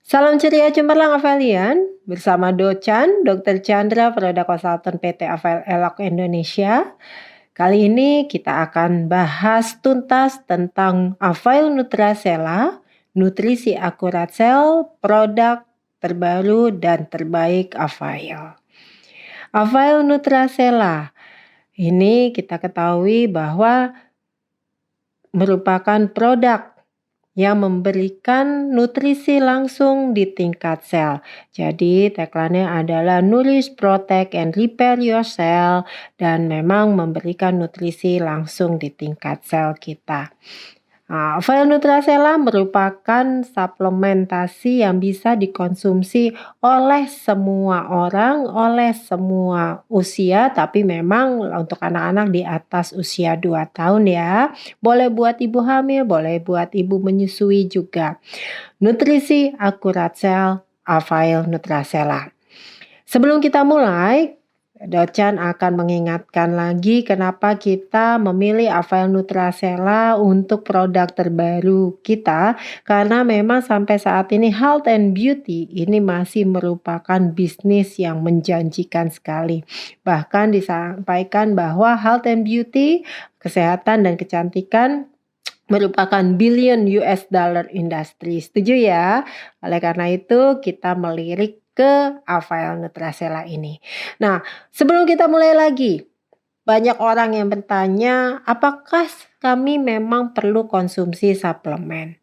Salam ceria cemerlang Avelian, bersama Docan, Dr. Chandra, Product Consultant PT Avel Elok Indonesia. Kali ini kita akan bahas tuntas tentang Avail Nutracella, nutrisi akurat sel, produk terbaru dan terbaik Avail. Avail Nutracella, ini kita ketahui bahwa merupakan produk yang memberikan nutrisi langsung di tingkat sel. Jadi tagline-nya adalah Nourish, Protect, and Repair Your Cell, dan memang memberikan nutrisi langsung di tingkat sel kita. Avail Nutracella merupakan suplementasi yang bisa dikonsumsi oleh semua orang, oleh semua usia, tapi memang untuk anak-anak di atas usia 2 tahun ya. Boleh buat ibu hamil, boleh buat ibu menyusui juga. Nutrisi akurat sel Avail Nutracella. Sebelum kita mulai, Docan akan mengingatkan lagi kenapa kita memilih Avail Nutracella untuk produk terbaru kita, karena memang sampai saat ini health and beauty ini masih merupakan bisnis yang menjanjikan sekali. Bahkan disampaikan bahwa health and beauty, kesehatan dan kecantikan merupakan billion US dollar industry. Setuju ya? Oleh karena itu kita melirik ke Avail Nutracella ini. Nah, sebelum kita mulai lagi, banyak orang yang bertanya, apakah kami memang perlu konsumsi suplemen?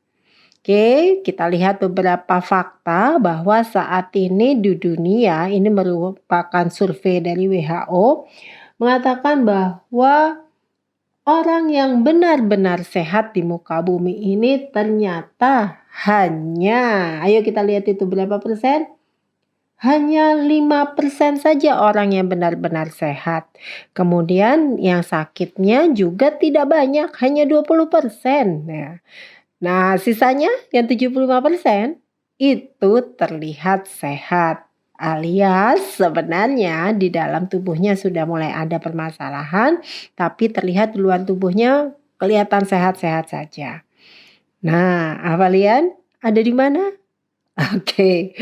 Oke, kita lihat beberapa fakta bahwa saat ini di dunia, ini merupakan survei dari WHO, mengatakan bahwa orang yang benar-benar sehat di muka bumi ini ternyata hanya, ayo kita lihat itu berapa persen? Hanya 5% saja orang yang benar-benar sehat. Kemudian yang sakitnya juga tidak banyak, hanya 20%. Nah, sisanya yang 75% itu terlihat sehat. Alias sebenarnya di dalam tubuhnya sudah mulai ada permasalahan, tapi terlihat di luar tubuhnya kelihatan sehat-sehat saja. Nah, Avalian ada di mana? Oke,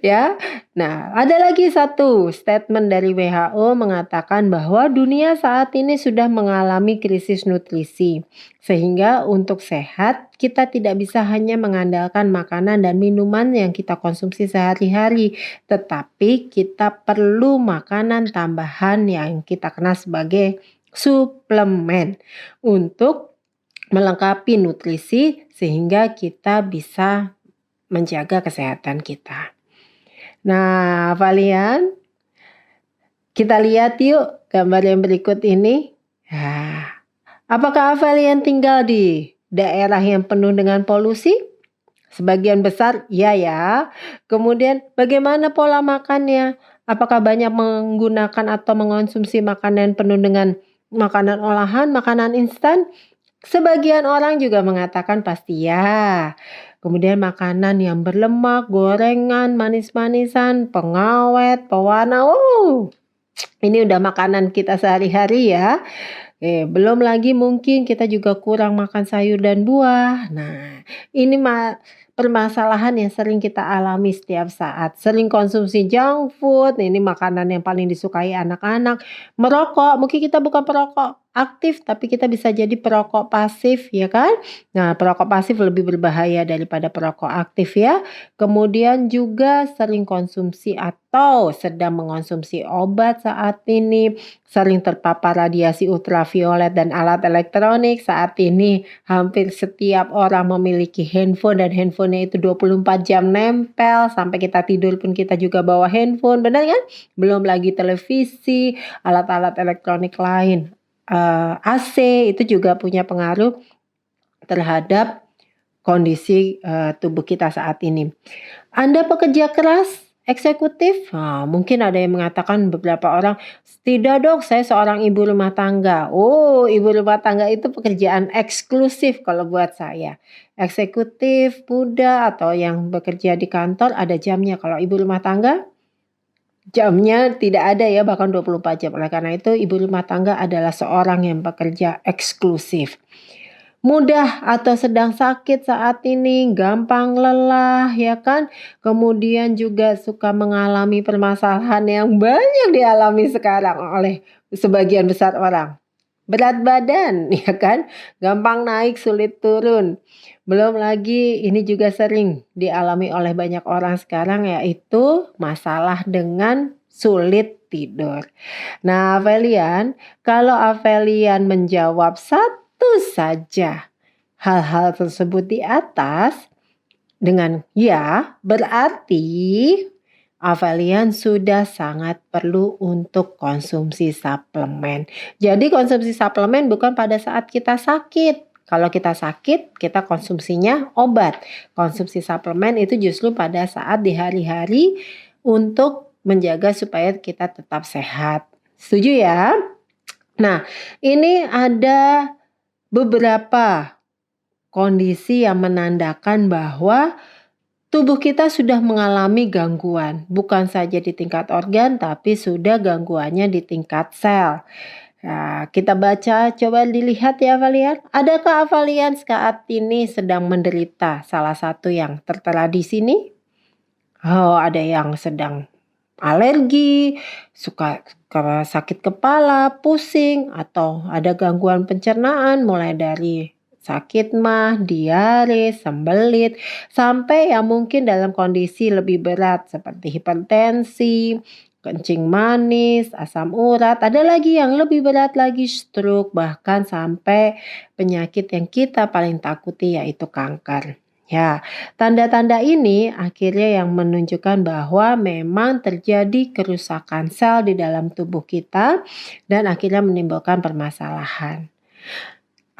ya. Nah, ada lagi satu statement dari WHO mengatakan bahwa dunia saat ini sudah mengalami krisis nutrisi. Sehingga untuk sehat, kita tidak bisa hanya mengandalkan makanan dan minuman yang kita konsumsi sehari-hari, tetapi kita perlu makanan tambahan yang kita kenal sebagai suplemen untuk melengkapi nutrisi sehingga kita bisa menjaga kesehatan kita. Nah, Valian, kita lihat yuk gambar yang berikut ini. Nah, apakah Valian tinggal di daerah yang penuh dengan polusi? Sebagian besar iya ya. Kemudian bagaimana pola makannya? Apakah banyak menggunakan atau mengonsumsi makanan penuh dengan makanan olahan, makanan instan? Sebagian orang juga mengatakan pasti ya. Kemudian makanan yang berlemak, gorengan, manis-manisan, pengawet, pewarna. Ini udah makanan kita sehari-hari ya. Belum lagi mungkin kita juga kurang makan sayur dan buah. Nah, ini permasalahan yang sering kita alami setiap saat. Sering konsumsi junk food, ini makanan yang paling disukai anak-anak. Merokok, mungkin kita bukan perokok aktif, tapi kita bisa jadi perokok pasif, ya kan? Nah, perokok pasif lebih berbahaya daripada perokok aktif ya. Kemudian juga sering konsumsi atau sedang mengonsumsi obat saat ini, sering terpapar radiasi ultraviolet dan alat elektronik. Saat ini hampir setiap orang memiliki handphone dan handphonenya itu 24 jam nempel, sampai kita tidur pun kita juga bawa handphone, benar kan? Belum lagi televisi, alat-alat elektronik lain. AC itu juga punya pengaruh terhadap kondisi tubuh kita saat ini. Anda pekerja keras, eksekutif? Mungkin ada yang mengatakan beberapa orang, tidak dok, saya seorang ibu rumah tangga. Oh, ibu rumah tangga itu pekerjaan eksklusif kalau buat saya. Eksekutif, muda, atau yang bekerja di kantor ada jamnya. Kalau ibu rumah tangga, jamnya tidak ada ya, bahkan 24 jam. Oleh karena itu, ibu rumah tangga adalah seorang yang bekerja eksklusif. mudah atau sedang sakit saat ini, gampang lelah ya kan, kemudian juga suka mengalami permasalahan yang banyak dialami sekarang oleh sebagian besar orang. Berat badan ya kan, gampang naik sulit turun. Belum lagi ini juga sering dialami oleh banyak orang sekarang yaitu masalah dengan sulit tidur. Nah, Avelian, kalau Avelian menjawab satu saja hal-hal tersebut di atas dengan ya, berarti Avelian sudah sangat perlu untuk konsumsi suplemen. Jadi konsumsi suplemen bukan pada saat kita sakit. Kalau kita sakit, kita konsumsinya obat. Konsumsi suplemen itu justru pada saat di hari-hari untuk menjaga supaya kita tetap sehat. Setuju ya? Nah, ini ada beberapa kondisi yang menandakan bahwa tubuh kita sudah mengalami gangguan, bukan saja di tingkat organ, tapi sudah gangguannya di tingkat sel. Nah, kita baca, coba dilihat ya Avalian. Adakah Avalian saat ini sedang menderita salah satu yang tertera di sini? Oh, ada yang sedang alergi, suka sakit kepala, pusing, atau ada gangguan pencernaan mulai dari sakit mah, diare, sembelit, sampai yang mungkin dalam kondisi lebih berat seperti hipertensi, kencing manis, asam urat, ada lagi yang lebih berat lagi stroke, bahkan sampai penyakit yang kita paling takuti yaitu kanker. Ya, tanda-tanda ini akhirnya yang menunjukkan bahwa memang terjadi kerusakan sel di dalam tubuh kita dan akhirnya menimbulkan permasalahan.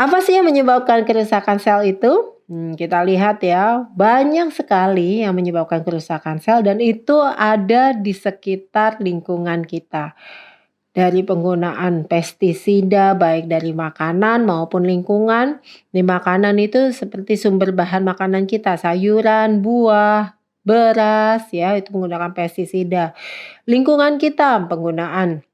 Apa sih yang menyebabkan kerusakan sel itu? Kita lihat ya, banyak sekali yang menyebabkan kerusakan sel dan itu ada di sekitar lingkungan kita. Dari penggunaan pestisida baik dari makanan maupun lingkungan. Di makanan itu seperti sumber bahan makanan kita, sayuran, buah, beras ya, itu menggunakan pestisida. Lingkungan kita penggunaan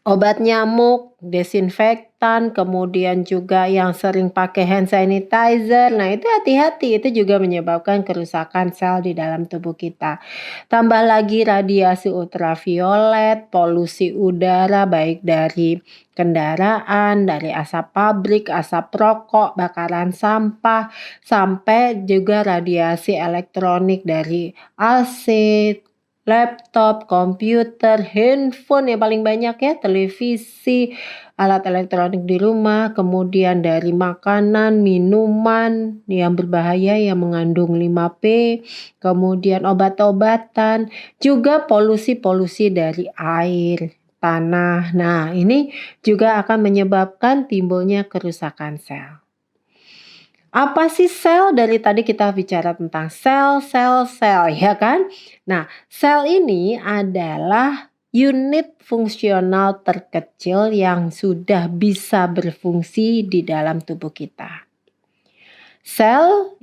obat nyamuk, desinfektan, kemudian juga yang sering pakai hand sanitizer. Nah, itu hati-hati, itu juga menyebabkan kerusakan sel di dalam tubuh kita. Tambah lagi radiasi ultraviolet, polusi udara baik dari kendaraan, dari asap pabrik, asap rokok, bakaran sampah, sampai juga radiasi elektronik dari AC, laptop, komputer, handphone yang paling banyak ya, televisi, alat elektronik di rumah, kemudian dari makanan, minuman yang berbahaya yang mengandung 5P, kemudian obat-obatan, juga polusi-polusi dari air, tanah. Nah, ini juga akan menyebabkan timbulnya kerusakan sel. Apa sih sel? Dari tadi kita bicara tentang sel, ya kan? Nah, sel ini adalah unit fungsional terkecil yang sudah bisa berfungsi di dalam tubuh kita. Sel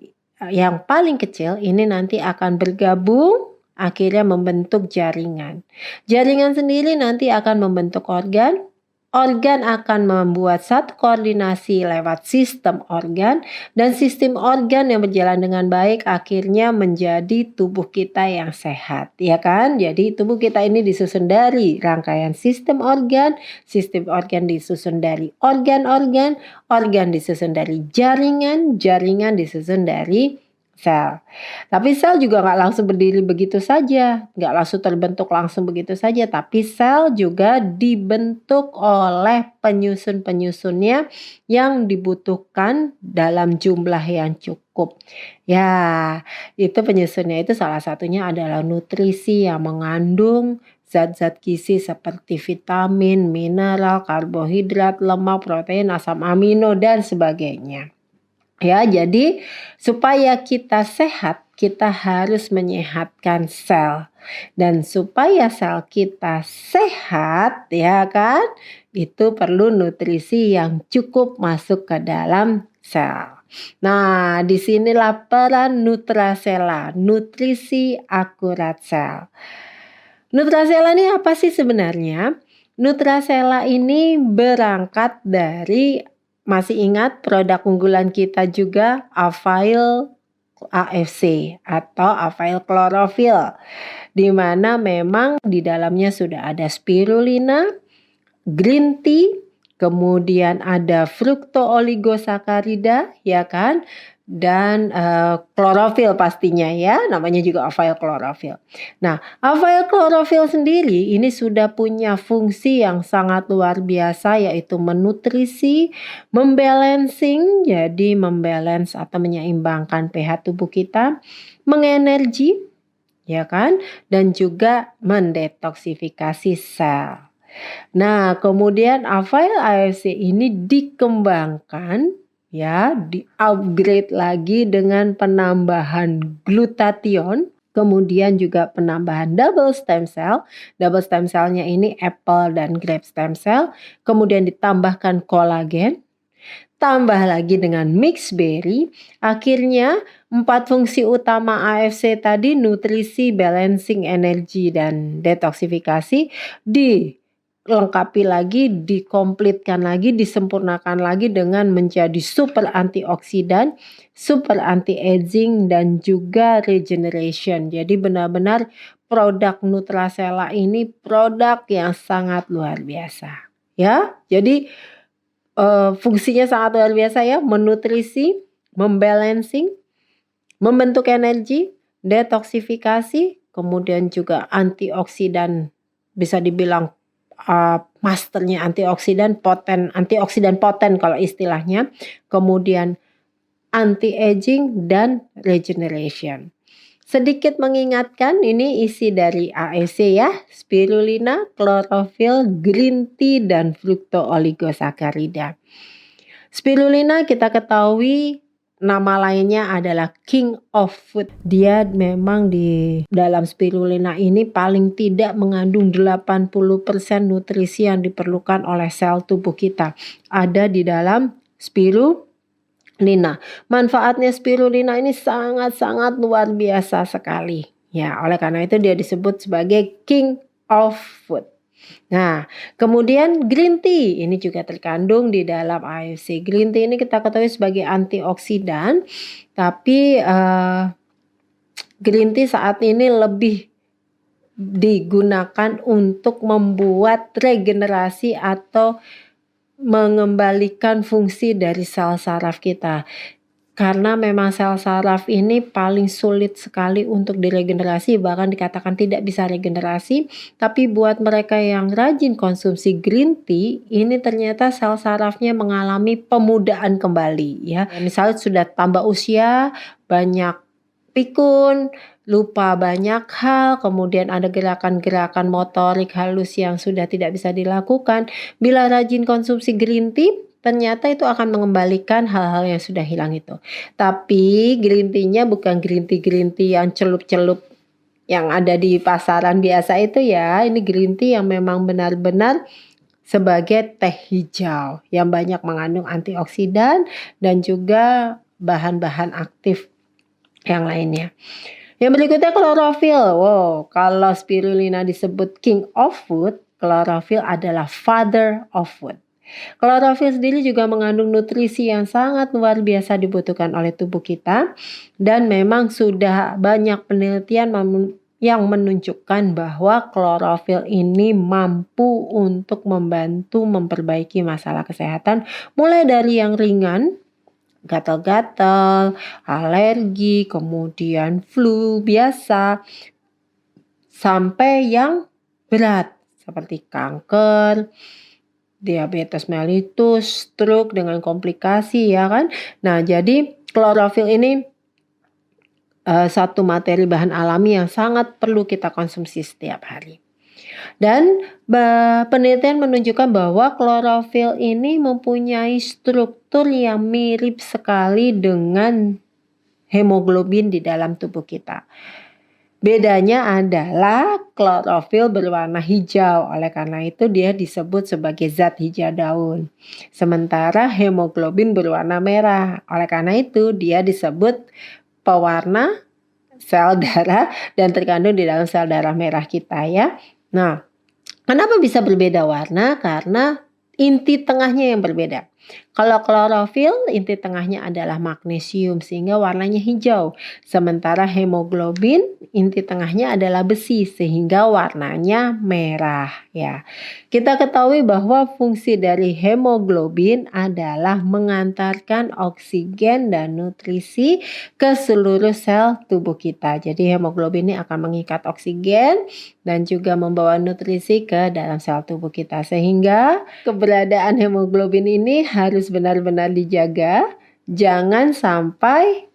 yang paling kecil ini nanti akan bergabung akhirnya membentuk jaringan. Jaringan sendiri nanti akan membentuk organ. Organ akan membuat satu koordinasi lewat sistem organ dan sistem organ yang berjalan dengan baik akhirnya menjadi tubuh kita yang sehat, ya kan? Jadi tubuh kita ini disusun dari rangkaian sistem organ disusun dari organ-organ, organ disusun dari jaringan, jaringan disusun dari sel. Tapi sel juga nggak langsung berdiri begitu saja, nggak langsung terbentuk langsung begitu saja, tapi sel juga dibentuk oleh penyusun-penyusunnya yang dibutuhkan dalam jumlah yang cukup. Ya, itu penyusunnya itu salah satunya adalah nutrisi yang mengandung zat-zat gizi seperti vitamin, mineral, karbohidrat, lemak, protein, asam amino, dan sebagainya. Ya, jadi supaya kita sehat, kita harus menyehatkan sel. Dan supaya sel kita sehat, ya kan? Itu perlu nutrisi yang cukup masuk ke dalam sel. Nah, disinilah peran Nutrasela, nutrisi akurat sel. Nutrasela ini apa sih sebenarnya? Nutrasela ini berangkat dari masih ingat produk unggulan kita juga Avail AFC atau Avail Chlorophyll, di mana memang di dalamnya sudah ada spirulina, green tea, kemudian ada fruktooligosakarida, ya kan? Dan klorofil pastinya ya, namanya juga Avail Chlorophyll. Nah, Avail Chlorophyll sendiri ini sudah punya fungsi yang sangat luar biasa, yaitu menutrisi, membalancing, jadi membalance atau menyeimbangkan pH tubuh kita, mengenergi, ya kan? Dan juga mendetoksifikasi sel. Nah, kemudian Avail AFC ini dikembangkan, ya, di-upgrade lagi dengan penambahan glutathione, kemudian juga penambahan double stem cell. Double stem cell-nya ini apple dan grape stem cell, kemudian ditambahkan kolagen, tambah lagi dengan mixed berry. Akhirnya 4 fungsi utama AFC tadi, nutrisi, balancing, energi, dan detoksifikasi, dilengkapi lagi, dikomplitkan lagi, disempurnakan lagi dengan menjadi super antioksidan, super anti-aging, dan juga regeneration. Jadi benar-benar produk Nutracella ini produk yang sangat luar biasa, ya. Jadi fungsinya sangat luar biasa ya, menutrisi, membalancing, membentuk energi, detoksifikasi, kemudian juga antioksidan, bisa dibilang masternya antioksidan poten kalau istilahnya, kemudian anti-aging dan regeneration. Sedikit mengingatkan, ini isi dari AEC ya, spirulina, chlorophyll, green tea, dan fruktooligosakarida. Spirulina kita ketahui nama lainnya adalah king of food. Dia memang di dalam spirulina ini paling tidak mengandung 80% nutrisi yang diperlukan oleh sel tubuh kita. Ada di dalam spirulina. Manfaatnya spirulina ini sangat-sangat luar biasa sekali. Ya, oleh karena itu dia disebut sebagai king of food. Nah, kemudian green tea ini juga terkandung di dalam AFC. Green tea ini kita ketahui sebagai antioksidan, tapi green tea saat ini lebih digunakan untuk membuat regenerasi atau mengembalikan fungsi dari sel saraf kita. Karena memang sel saraf ini paling sulit sekali untuk diregenerasi, bahkan dikatakan tidak bisa regenerasi. Tapi buat mereka yang rajin konsumsi green tea, ini ternyata sel sarafnya mengalami pemudaan kembali ya. Misalnya sudah tambah usia, banyak pikun, lupa banyak hal, kemudian ada gerakan-gerakan motorik halus yang sudah tidak bisa dilakukan. Bila rajin konsumsi green tea, ternyata itu akan mengembalikan hal-hal yang sudah hilang itu. Tapi green tea-nya bukan green tea yang celup-celup yang ada di pasaran biasa itu ya. Ini green tea yang memang benar-benar sebagai teh hijau yang banyak mengandung antioksidan dan juga bahan-bahan aktif yang lainnya. Yang berikutnya klorofil. Wow, kalau spirulina disebut king of food, klorofil adalah father of food. Klorofil sendiri juga mengandung nutrisi yang sangat luar biasa dibutuhkan oleh tubuh kita, dan memang sudah banyak penelitian yang menunjukkan bahwa klorofil ini mampu untuk membantu memperbaiki masalah kesehatan, mulai dari yang ringan, gatal-gatal, alergi, kemudian flu biasa, sampai yang berat seperti kanker, diabetes mellitus, stroke dengan komplikasi ya kan. Nah, jadi klorofil ini satu materi bahan alami yang sangat perlu kita konsumsi setiap hari. Dan penelitian menunjukkan bahwa klorofil ini mempunyai struktur yang mirip sekali dengan hemoglobin di dalam tubuh kita. Bedanya adalah klorofil berwarna hijau, oleh karena itu dia disebut sebagai zat hijau daun. Sementara hemoglobin berwarna merah, oleh karena itu dia disebut pewarna sel darah dan terkandung di dalam sel darah merah kita ya. Nah, kenapa bisa berbeda warna? Karena inti tengahnya yang berbeda. Kalau klorofil, inti tengahnya adalah magnesium sehingga warnanya hijau. Sementara hemoglobin, inti tengahnya adalah besi sehingga warnanya merah ya. Kita ketahui bahwa fungsi dari hemoglobin adalah mengantarkan oksigen dan nutrisi ke seluruh sel tubuh kita. Jadi hemoglobin ini akan mengikat oksigen dan juga membawa nutrisi ke dalam sel tubuh kita. Sehingga keberadaan hemoglobin ini harus benar-benar dijaga. Jangan sampai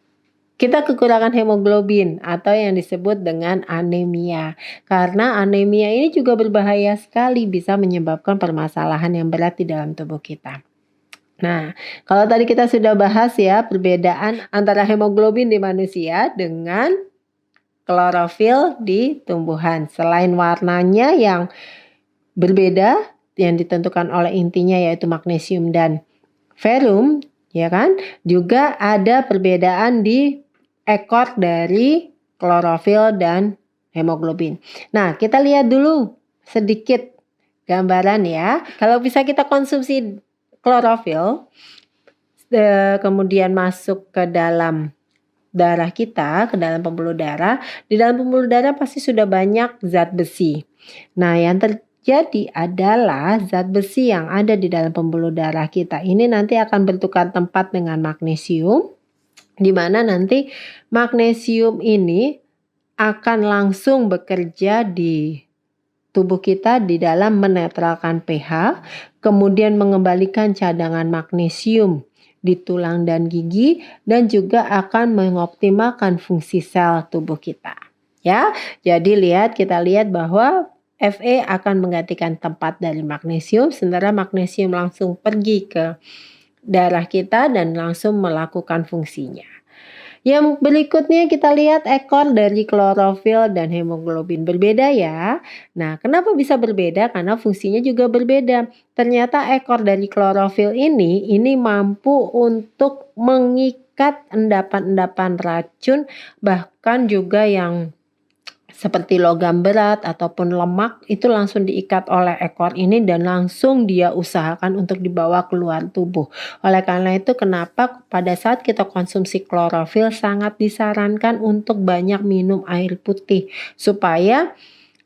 kita kekurangan hemoglobin atau yang disebut dengan anemia. Karena anemia ini juga berbahaya sekali, bisa menyebabkan permasalahan yang berat di dalam tubuh kita. Nah, kalau tadi kita sudah bahas ya perbedaan antara hemoglobin di manusia dengan klorofil di tumbuhan. Selain warnanya yang berbeda yang ditentukan oleh intinya yaitu magnesium dan ferrum, ya kan? Juga ada perbedaan di ekor dari klorofil dan hemoglobin. Nah, kita lihat dulu sedikit gambaran ya. Kalau bisa kita konsumsi klorofil, kemudian masuk ke dalam darah kita, ke dalam pembuluh darah, di dalam pembuluh darah pasti sudah banyak zat besi. Nah, yang terjadi adalah zat besi yang ada di dalam pembuluh darah kita ini nanti akan bertukar tempat dengan magnesium, di mana nanti magnesium ini akan langsung bekerja di tubuh kita di dalam menetralkan pH, kemudian mengembalikan cadangan magnesium di tulang dan gigi, dan juga akan mengoptimalkan fungsi sel tubuh kita. Ya, jadi kita lihat bahwa Fe akan menggantikan tempat dari magnesium, sementara magnesium langsung pergi ke darah kita dan langsung melakukan fungsinya. Yang berikutnya kita lihat ekor dari klorofil dan hemoglobin berbeda ya. Nah, kenapa bisa berbeda? Karena fungsinya juga berbeda. Ternyata ekor dari klorofil ini mampu untuk mengikat endapan-endapan racun, bahkan juga yang seperti logam berat ataupun lemak itu langsung diikat oleh ekor ini dan langsung dia usahakan untuk dibawa keluar tubuh. Oleh karena itu kenapa pada saat kita konsumsi klorofil sangat disarankan untuk banyak minum air putih supaya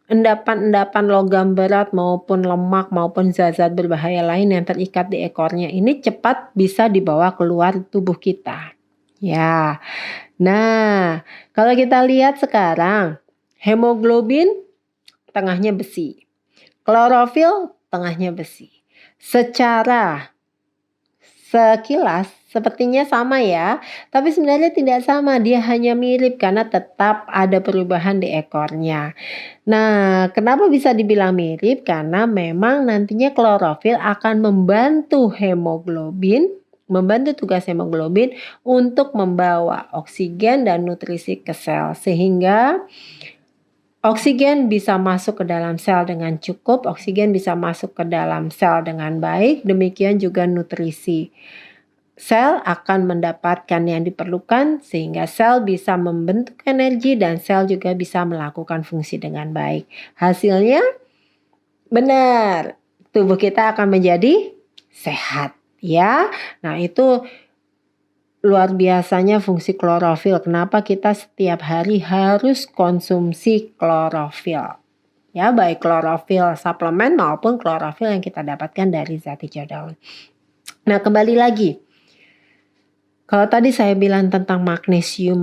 endapan-endapan logam berat maupun lemak maupun zat-zat berbahaya lain yang terikat di ekornya ini cepat bisa dibawa keluar tubuh kita. Ya. Nah, kalau kita lihat sekarang hemoglobin tengahnya besi, klorofil tengahnya besi. Secara sekilas sepertinya sama ya, tapi sebenarnya tidak sama, dia hanya mirip karena tetap ada perubahan di ekornya. Nah, kenapa bisa dibilang mirip? Karena memang nantinya klorofil akan membantu tugas hemoglobin untuk membawa oksigen dan nutrisi ke sel sehingga oksigen bisa masuk ke dalam sel dengan cukup, oksigen bisa masuk ke dalam sel dengan baik, demikian juga nutrisi. Sel akan mendapatkan yang diperlukan sehingga sel bisa membentuk energi dan sel juga bisa melakukan fungsi dengan baik. Hasilnya benar, tubuh kita akan menjadi sehat ya. Nah, itu luar biasanya fungsi klorofil. Kenapa kita setiap hari harus konsumsi klorofil? Ya, baik klorofil suplemen maupun klorofil yang kita dapatkan dari zat hijau daun. Nah, kembali lagi. Kalau tadi saya bilang tentang magnesium,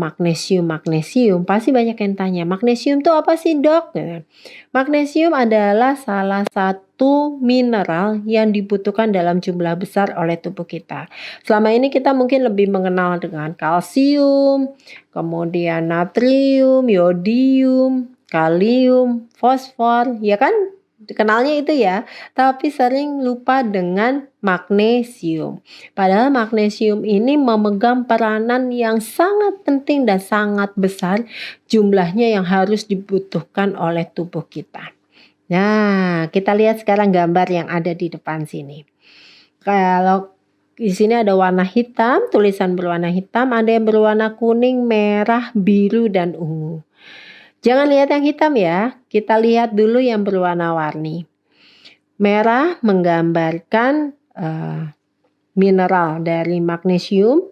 pasti banyak yang tanya, magnesium itu apa sih dok? Magnesium adalah salah satu mineral yang dibutuhkan dalam jumlah besar oleh tubuh kita. Selama ini kita mungkin lebih mengenal dengan kalsium, kemudian natrium, yodium, kalium, fosfor, ya kan? Kenalnya itu ya, tapi sering lupa dengan magnesium. Padahal magnesium ini memegang peranan yang sangat penting dan sangat besar jumlahnya yang harus dibutuhkan oleh tubuh kita. Nah, kita lihat sekarang gambar yang ada di depan sini. Kalau di sini ada warna hitam, tulisan berwarna hitam, ada yang berwarna kuning, merah, biru, dan ungu. Jangan lihat yang hitam ya, kita lihat dulu yang berwarna-warni. Merah menggambarkan mineral dari magnesium,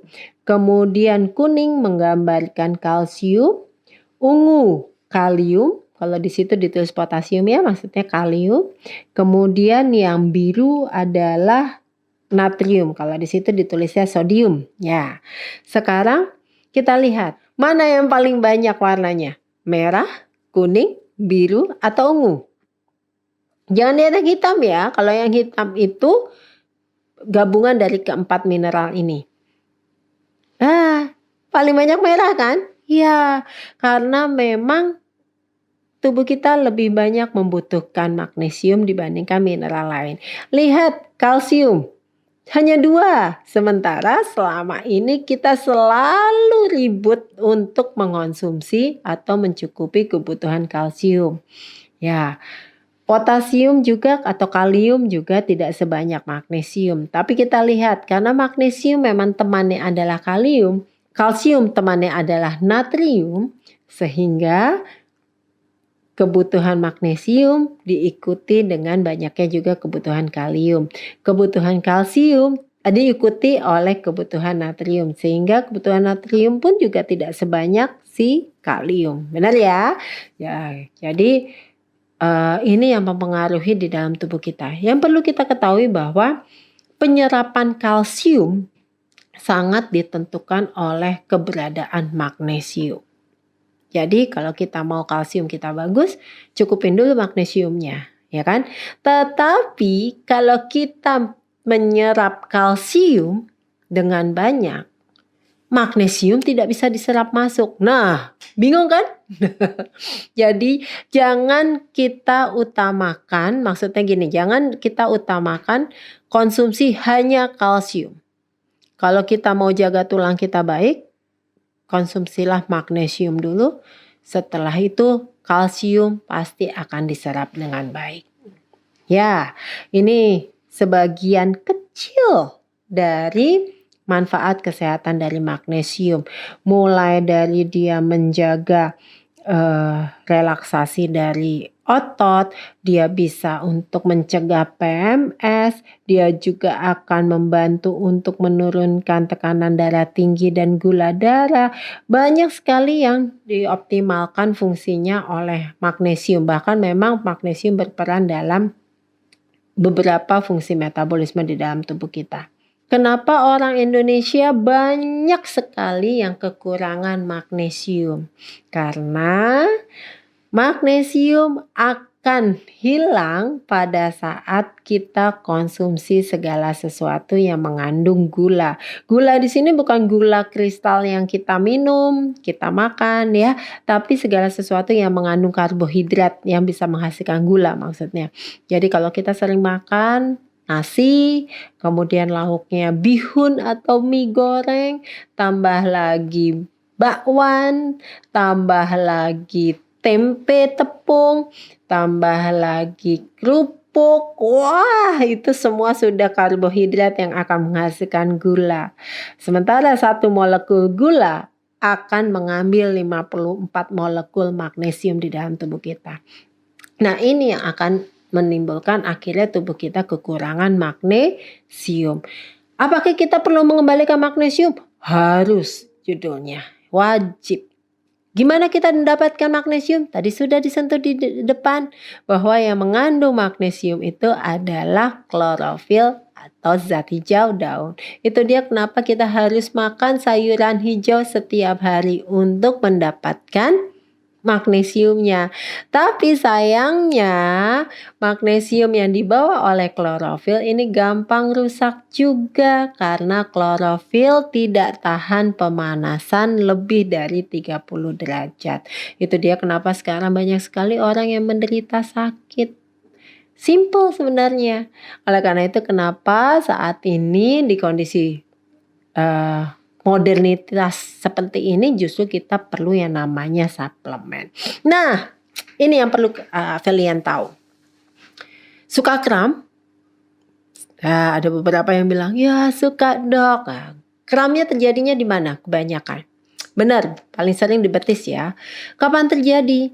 kemudian kuning menggambarkan kalsium, ungu kalium, kalau di situ ditulis potasium ya maksudnya kalium, kemudian yang biru adalah natrium, kalau di situ ditulisnya sodium. Ya, sekarang kita lihat mana yang paling banyak warnanya, merah, kuning, biru, atau ungu. Jangan lihat yang hitam ya, kalau yang hitam itu gabungan dari keempat mineral ini. Paling banyak merah kan? Ya, karena memang tubuh kita lebih banyak membutuhkan magnesium dibandingkan mineral lain. Lihat kalsium, hanya 2. Sementara selama ini kita selalu ribut untuk mengonsumsi atau mencukupi kebutuhan kalsium. Ya, potasium juga atau kalium juga tidak sebanyak magnesium. Tapi kita lihat karena magnesium memang temannya adalah kalium, kalsium temannya adalah natrium, sehingga kebutuhan magnesium diikuti dengan banyaknya juga kebutuhan kalium. Kebutuhan kalsium diikuti oleh kebutuhan natrium, sehingga kebutuhan natrium pun juga tidak sebanyak si kalium. Benar ya? Ya, jadi ini yang mempengaruhi di dalam tubuh kita. Yang perlu kita ketahui bahwa penyerapan kalsium sangat ditentukan oleh keberadaan magnesium. Jadi kalau kita mau kalsium kita bagus, cukupin dulu magnesiumnya, ya kan? Tetapi kalau kita menyerap kalsium dengan banyak, magnesium tidak bisa diserap masuk. Nah, bingung kan? Jadi jangan kita utamakan, maksudnya gini, jangan kita utamakan konsumsi hanya kalsium. Kalau kita mau jaga tulang kita baik, konsumsilah magnesium dulu. Setelah itu kalsium pasti akan diserap dengan baik. Ya, ini sebagian kecil dari manfaat kesehatan dari magnesium. Mulai dari dia menjaga relaksasi dari otot, dia bisa untuk mencegah PMS, dia juga akan membantu untuk menurunkan tekanan darah tinggi dan gula darah. Banyak sekali yang dioptimalkan fungsinya oleh magnesium. Bahkan memang magnesium berperan dalam beberapa fungsi metabolisme di dalam tubuh kita. Kenapa orang Indonesia banyak sekali yang kekurangan magnesium? Karena magnesium akan hilang pada saat kita konsumsi segala sesuatu yang mengandung gula. Gula di sini bukan gula kristal yang kita minum, kita makan ya, tapi segala sesuatu yang mengandung karbohidrat yang bisa menghasilkan gula maksudnya. Jadi kalau kita sering makan nasi, kemudian lauknya bihun atau mie goreng, tambah lagi bakwan, tambah lagi tempe tepung, tambah lagi kerupuk. Wah, itu semua sudah karbohidrat yang akan menghasilkan gula. Sementara 1 molekul gula akan mengambil 54 molekul magnesium di dalam tubuh kita. Nah, ini yang akan menimbulkan akhirnya tubuh kita kekurangan magnesium. Apakah kita perlu mengembalikan magnesium? Harus, judulnya wajib. Gimana kita mendapatkan magnesium? Tadi sudah disentuh di depan bahwa yang mengandung magnesium itu adalah klorofil atau zat hijau daun. Itu dia kenapa kita harus makan sayuran hijau setiap hari untuk mendapatkan magnesiumnya. Tapi sayangnya magnesium yang dibawa oleh klorofil ini gampang rusak juga karena klorofil tidak tahan pemanasan lebih dari 30 derajat. Itu dia kenapa sekarang banyak sekali orang yang menderita sakit. Simple sebenarnya. Oleh karena itu kenapa saat ini di kondisi modernitas seperti ini justru kita perlu yang namanya suplemen. Nah, ini yang perlu kalian tahu. Suka kram? Nah, ada beberapa yang bilang, ya suka dok. Nah, kramnya terjadinya di mana? Kebanyakan. Benar, paling sering di betis ya. Kapan terjadi?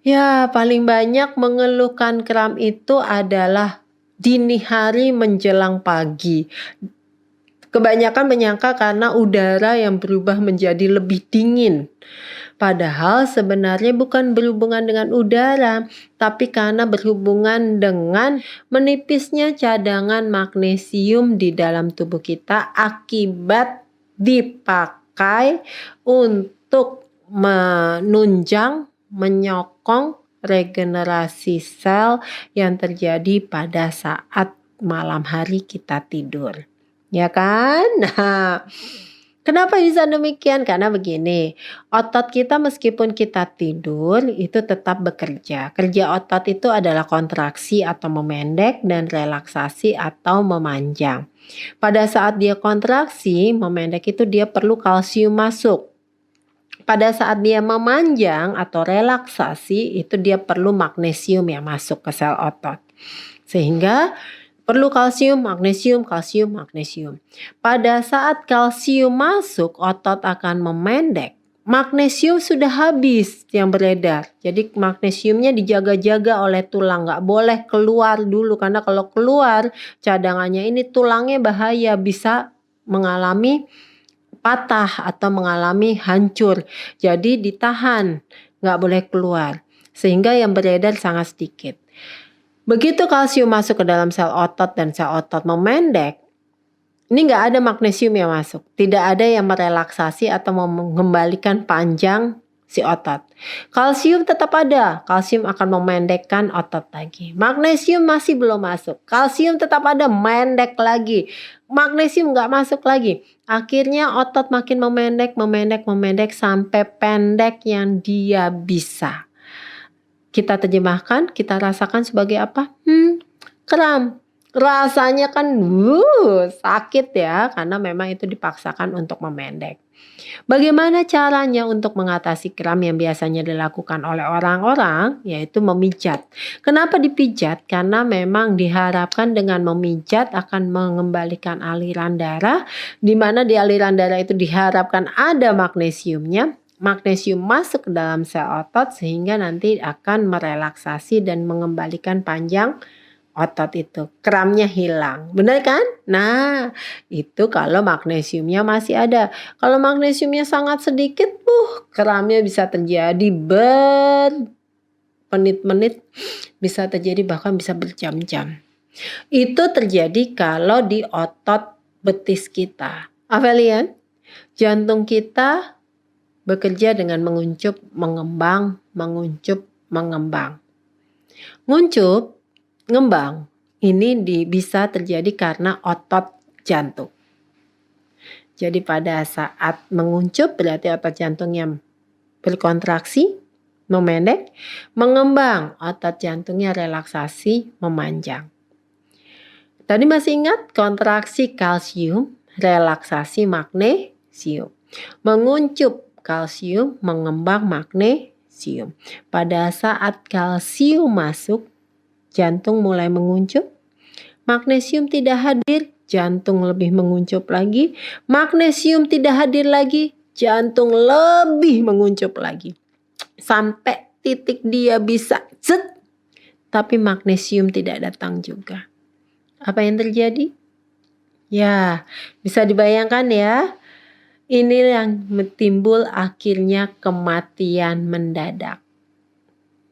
Ya, paling banyak mengeluhkan kram itu adalah dini hari menjelang pagi. Kebanyakan menyangka karena udara yang berubah menjadi lebih dingin. Padahal sebenarnya bukan berhubungan dengan udara, tapi karena berhubungan dengan menipisnya cadangan magnesium di dalam tubuh kita akibat dipakai untuk menunjang, menyokong regenerasi sel yang terjadi pada saat malam hari kita tidur. Ya kan? Nah, kenapa bisa demikian? Karena begini, otot kita meskipun kita tidur itu tetap bekerja. Kerja otot itu adalah kontraksi atau memendek dan relaksasi atau memanjang. Pada saat dia kontraksi, memendek itu dia perlu kalsium masuk. Pada saat dia memanjang atau relaksasi itu dia perlu magnesium yang masuk ke sel otot. Sehingga perlu kalsium, magnesium, kalsium, magnesium. Pada saat kalsium masuk, otot akan memendek. Magnesium sudah habis yang beredar. Jadi magnesiumnya dijaga-jaga oleh tulang. Nggak boleh keluar dulu. Karena kalau keluar cadangannya ini tulangnya bahaya. Bisa mengalami patah atau mengalami hancur. Jadi ditahan. Nggak boleh keluar. Sehingga yang beredar sangat sedikit. Begitu kalsium masuk ke dalam sel otot dan sel otot memendek, ini nggak ada magnesium yang masuk. Tidak ada yang merelaksasi atau mengembalikan panjang si otot. Kalsium tetap ada. Kalsium akan memendekkan otot lagi. Magnesium masih belum masuk. Kalsium tetap ada, mendek lagi. Magnesium nggak masuk lagi. Akhirnya otot makin memendek sampai pendek yang dia bisa. Kita terjemahkan, kita rasakan sebagai apa? Kram. Rasanya kan sakit ya, karena memang itu dipaksakan untuk memendek. Bagaimana caranya untuk mengatasi kram yang biasanya dilakukan oleh orang-orang? Yaitu memijat. Kenapa dipijat? Karena memang diharapkan dengan memijat akan mengembalikan aliran darah, di mana di aliran darah itu diharapkan ada magnesiumnya. Magnesium masuk ke dalam sel otot sehingga nanti akan merelaksasi dan mengembalikan panjang otot itu. Kramnya hilang. Benar kan? Nah, itu kalau magnesiumnya masih ada. Kalau magnesiumnya sangat sedikit, kramnya bisa terjadi bermenit-menit, bisa terjadi bahkan bisa berjam-jam. Itu terjadi kalau di otot betis kita. Avelian, jantung kita bekerja dengan menguncup, mengembang, menguncup, mengembang. Nguncup, ngembang, ini bisa terjadi karena otot jantung. Jadi pada saat menguncup berarti otot jantungnya berkontraksi, memendek, mengembang, otot jantungnya relaksasi, memanjang. Tadi masih ingat kontraksi kalsium, relaksasi magnesium. Menguncup kalsium, mengembang magnesium. Pada saat kalsium masuk, jantung mulai menguncup. Magnesium tidak hadir, jantung lebih menguncup lagi. Magnesium tidak hadir lagi, jantung lebih menguncup lagi. Sampai titik dia bisa zet, tapi magnesium tidak datang juga. Apa yang terjadi? Ya, bisa dibayangkan ya. Ini yang timbul akhirnya kematian mendadak.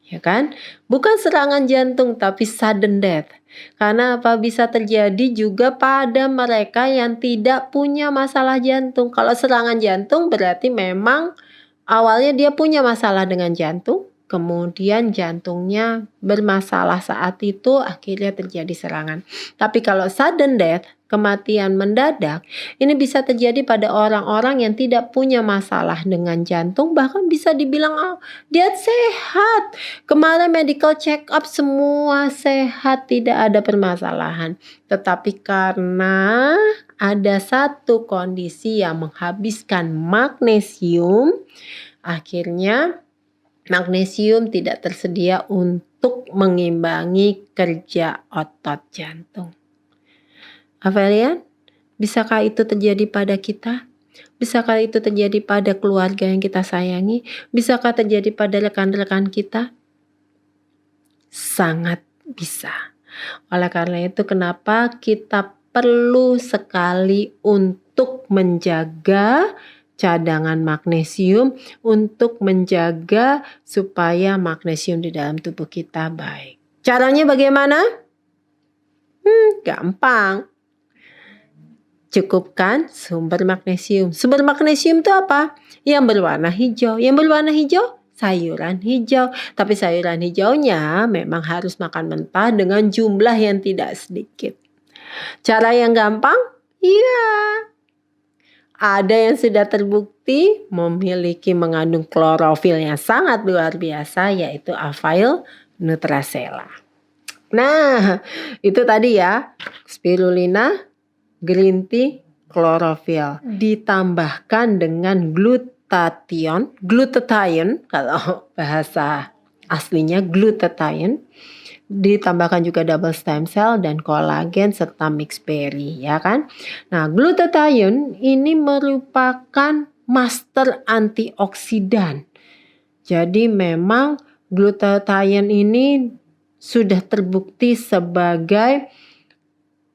Ya kan? Bukan serangan jantung tapi sudden death. Karena apa bisa terjadi juga pada mereka yang tidak punya masalah jantung. Kalau serangan jantung berarti memang awalnya dia punya masalah dengan jantung. Kemudian jantungnya bermasalah saat itu akhirnya terjadi serangan. Tapi kalau sudden death, kematian mendadak, ini bisa terjadi pada orang-orang yang tidak punya masalah dengan jantung. Bahkan bisa dibilang dia sehat. Kemarin medical check up semua sehat, tidak ada permasalahan. Tetapi karena ada satu kondisi yang menghabiskan magnesium, akhirnya magnesium tidak tersedia untuk mengimbangi kerja otot jantung. Avelian, bisakah itu terjadi pada kita? Bisakah itu terjadi pada keluarga yang kita sayangi? Bisakah terjadi pada rekan-rekan kita? Sangat bisa. Oleh karena itu kenapa kita perlu sekali untuk menjaga cadangan magnesium, untuk menjaga supaya magnesium di dalam tubuh kita baik. Caranya bagaimana? Gampang. Cukupkan sumber magnesium. Sumber magnesium itu apa? Yang berwarna hijau. Yang berwarna hijau, sayuran hijau. Tapi sayuran hijaunya memang harus makan mentah dengan jumlah yang tidak sedikit. Cara yang gampang? Iya. Ada yang sudah terbukti mengandung klorofil yang sangat luar biasa, yaitu Avail Nutracella. Nah, itu tadi ya, spirulina, green tea, klorofil. Ditambahkan dengan glutathione kalau bahasa aslinya glutathione. Ditambahkan juga double stem cell dan kolagen serta mixed berry, ya kan? Nah, glutathione ini merupakan master antioksidan. Jadi memang glutathione ini sudah terbukti sebagai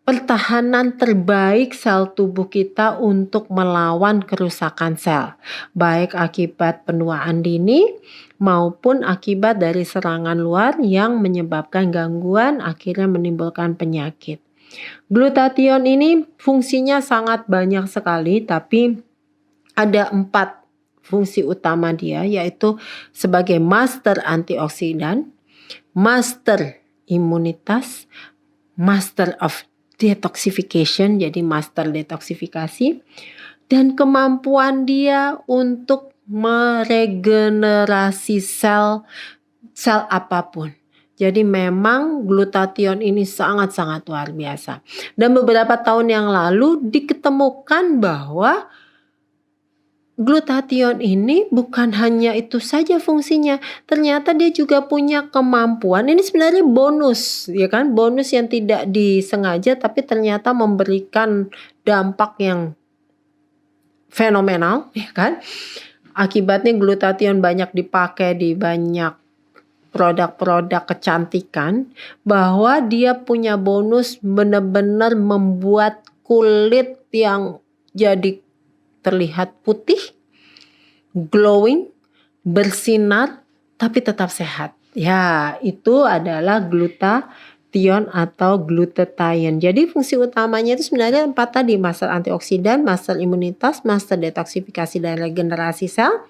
pertahanan terbaik sel tubuh kita untuk melawan kerusakan sel, baik akibat penuaan dini maupun akibat dari serangan luar yang menyebabkan gangguan akhirnya menimbulkan penyakit. Glutathione ini fungsinya sangat banyak sekali, tapi ada 4 fungsi utama dia, yaitu sebagai master antioksidan, master imunitas, master of detoxification, jadi master detoksifikasi, dan kemampuan dia untuk meregenerasi sel apapun. Jadi memang glutathione ini sangat-sangat luar biasa. Dan beberapa tahun yang lalu diketemukan bahwa glutathione ini bukan hanya itu saja fungsinya, ternyata dia juga punya kemampuan. Ini sebenarnya bonus, ya kan? Bonus yang tidak disengaja tapi ternyata memberikan dampak yang fenomenal, ya kan? Akibatnya glutathione banyak dipakai di banyak produk-produk kecantikan, bahwa dia punya bonus benar-benar membuat kulit yang jadi terlihat putih, glowing, bersinar, tapi tetap sehat. Ya, itu adalah glutathione atau glutathione. Jadi fungsi utamanya itu sebenarnya 4 tadi, master antioksidan, master imunitas, master detoksifikasi dan regenerasi sel.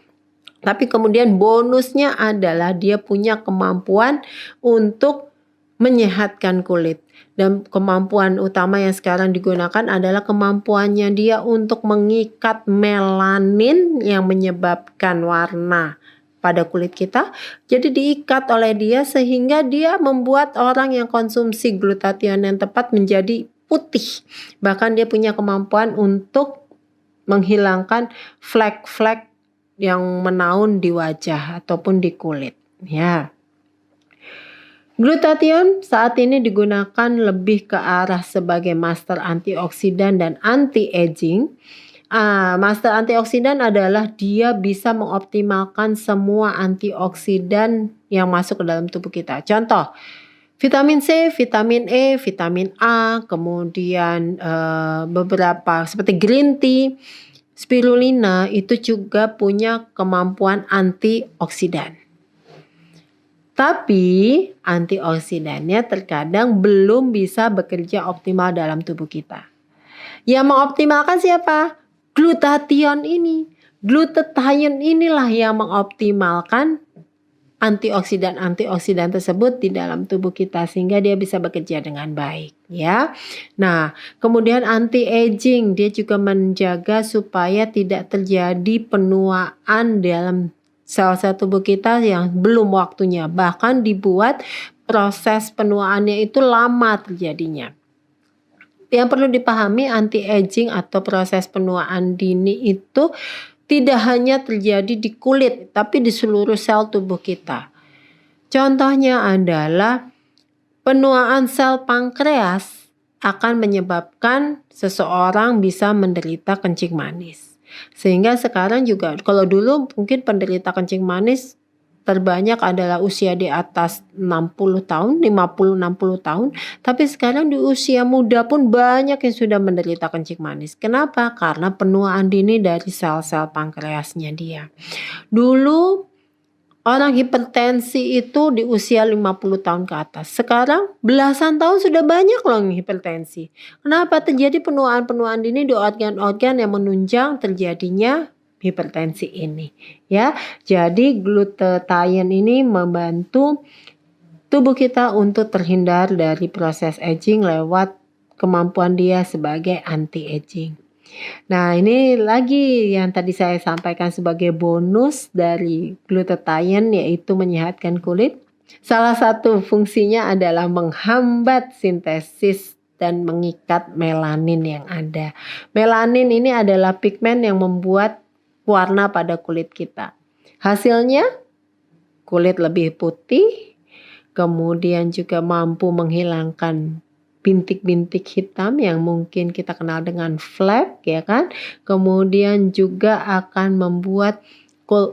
Tapi kemudian bonusnya adalah dia punya kemampuan untuk menyehatkan kulit. Dan kemampuan utama yang sekarang digunakan adalah kemampuannya dia untuk mengikat melanin yang menyebabkan warna pada kulit kita. Jadi diikat oleh dia sehingga dia membuat orang yang konsumsi glutathione yang tepat menjadi putih. Bahkan dia punya kemampuan untuk menghilangkan flek-flek yang menaun di wajah ataupun di kulit, ya. Glutathione saat ini digunakan lebih ke arah sebagai master antioksidan dan anti-aging. Master antioksidan adalah dia bisa mengoptimalkan semua antioksidan yang masuk ke dalam tubuh kita. Contoh, vitamin C, vitamin E, vitamin A, kemudian beberapa seperti green tea, spirulina itu juga punya kemampuan antioksidan. Tapi antioksidannya terkadang belum bisa bekerja optimal dalam tubuh kita. Yang mengoptimalkan siapa? Glutathione ini. Glutathione inilah yang mengoptimalkan antioksidan tersebut di dalam tubuh kita sehingga dia bisa bekerja dengan baik, ya. Nah, kemudian anti-aging, dia juga menjaga supaya tidak terjadi penuaan dalam sel-sel tubuh kita yang belum waktunya, bahkan dibuat proses penuaannya itu lama terjadinya. Yang perlu dipahami, anti-aging atau proses penuaan dini itu tidak hanya terjadi di kulit, tapi di seluruh sel tubuh kita. Contohnya adalah penuaan sel pankreas akan menyebabkan seseorang bisa menderita kencing manis. Sehingga sekarang juga, kalau dulu mungkin penderita kencing manis terbanyak adalah usia di atas 60 tahun, 50-60 tahun. Tapi sekarang di usia muda pun banyak yang sudah menderita kencing manis. Kenapa? Karena penuaan dini dari sel-sel pankreasnya dia. Dulu orang hipertensi itu di usia 50 tahun ke atas. Sekarang belasan tahun sudah banyak loh yang hipertensi. Kenapa? Terjadi penuaan-penuaan dini di organ-organ yang menunjang terjadinya hipertensi ini, ya. Jadi glutathione ini membantu tubuh kita untuk terhindar dari proses aging lewat kemampuan dia sebagai anti-aging. Nah, ini lagi yang tadi saya sampaikan sebagai bonus dari glutathione, yaitu menyehatkan kulit. Salah satu fungsinya adalah menghambat sintesis dan mengikat melanin yang ada. Melanin ini adalah pigmen yang membuat warna pada kulit kita. Hasilnya kulit lebih putih, kemudian juga mampu menghilangkan bintik-bintik hitam yang mungkin kita kenal dengan flek, ya kan. Kemudian juga akan membuat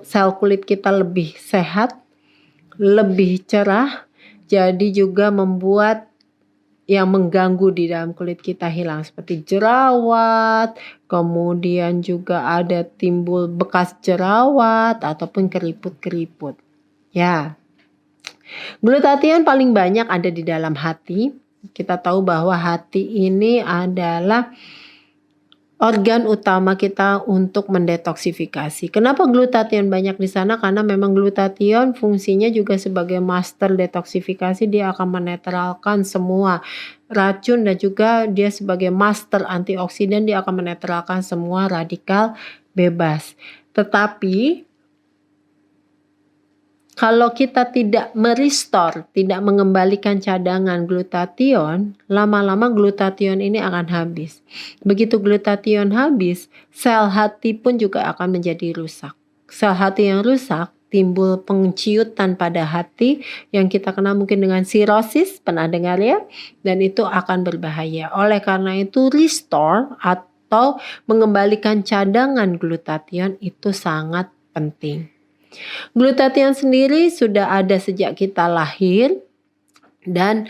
sel kulit kita lebih sehat, lebih cerah. Jadi juga membuat yang mengganggu di dalam kulit kita hilang, seperti jerawat, kemudian juga ada timbul bekas jerawat ataupun keriput-keriput. Ya. Glutathione paling banyak ada di dalam hati. Kita tahu bahwa hati ini adalah organ utama kita untuk mendetoksifikasi. Kenapa glutathione banyak di sana? Karena memang glutathione fungsinya juga sebagai master detoksifikasi. Dia akan menetralkan semua racun dan juga dia sebagai master antioksidan. Dia akan menetralkan semua radikal bebas. Tetapi kalau kita tidak merestore, tidak mengembalikan cadangan glutathione, lama-lama glutathione ini akan habis. Begitu glutathione habis, sel hati pun juga akan menjadi rusak. Sel hati yang rusak, timbul penciutan pada hati yang kita kenal mungkin dengan sirosis, pernah dengar ya? Dan itu akan berbahaya. Oleh karena itu restore atau mengembalikan cadangan glutathione itu sangat penting. Glutathione sendiri sudah ada sejak kita lahir dan